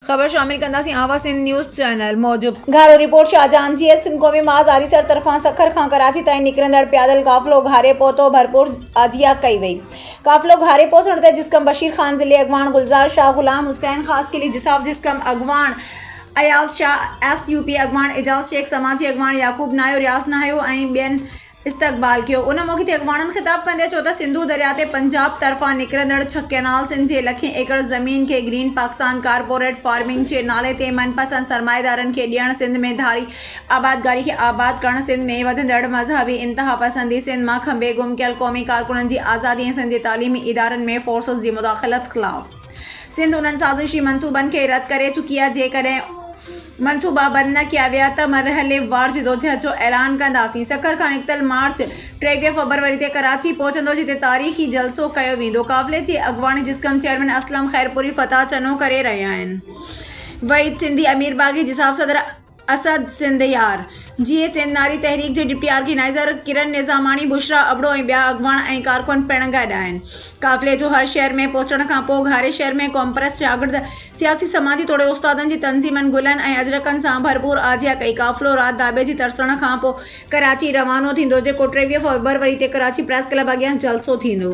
ख़बर शामिल कंदासीं आवा सिंध न्यूज़ चैनल मौजूद घारो रिपोर्ट शाहजहां जी सिंध क़ौमी माज़ आरीसर तरफ़ां सखर खां कराची ताईं निकिरंदड़ पैदल काफ़िलो घारे पहुतो भरपूर आजिया कई वई। काफ़िलो घारे पहुचण ते जिस्कम बशीर खान ज़िले अगवान गुलजार शाह गुलाम हुसैन ख़ास किली जिसाफ जिस्कम अगवान अयाज शाह SUP अगवान एजाज शेख समाजी अगवान याकूब नायो रियाज़ नायो ऐं ॿियनि इस्तक़बाल कियो। उन मौक़े ते अगवाननि ख़िताब कंदे चयो त सिंधु दरिया ते पंजाब तरफ़ां निकिरंदड़ 6 कैनाल सिंध जे लखें एकड़ ज़मीन खे ग्रीन पाकिस्तान कारपोरेट फार्मिंग जे नाले ते मनपसंद सरमाएदारनि खे ॾियण, सिंध में धारी आबादगारी खे आबाद करण, सिंध में वधंदड़ मज़हबी इंतहा पसंदी, सिंध मां खंबे गुम कयल क़ौमी कारकुननि जी आज़ादी ऐं सिंध जे तालीमी इदारनि में फोर्सिस जी मुदाख़लत ख़िलाफ़ सिंध उन्हनि साज़िशी मनसूबनि खे रद्द करे चुकी आहे। जेकॾहिं मनसूबा बंद न किया विया त मरहलेवार जिदोजहद जो ऐलान कंदासीं। सखर खां निकितल मार्च 23 फरवरी ते कराची पहुचंदो, जिते तारीख़ी जलसो कयो वेंदो। काफ़िले जी अगवानी जिस्कम चेयरमैन असलम खैरपुरी फतह चनो करे रहिया आहिनि। वहीद सिंधी अमीर बागी जिसाफ सदर असद सिंधियार जीए सिंध नारी तहरीक जे डिप्टी ऑर्गेनाइज़र किरण निज़ामानी बुशरा अबड़ो ऐं ॿिया अगवान ऐं कारकुन पिण गॾु आहिनि। काफ़िले जो हर शहर में पहुचण खां पोइ घारे शहर में कॉम्प्रेस शागिर्द सियासी समाजी तोड़े उस्तादनि जी तंज़ीमनि गुलनि ऐं अजरकनि सां भरपूर आजिया कई। काफ़िलो राति दाबे जी तरसण खां पोइ कराची रवानो थींदो, जेको 23 फरवरी ते कराची प्रेस क्लब अॻियां जलसो थींदो।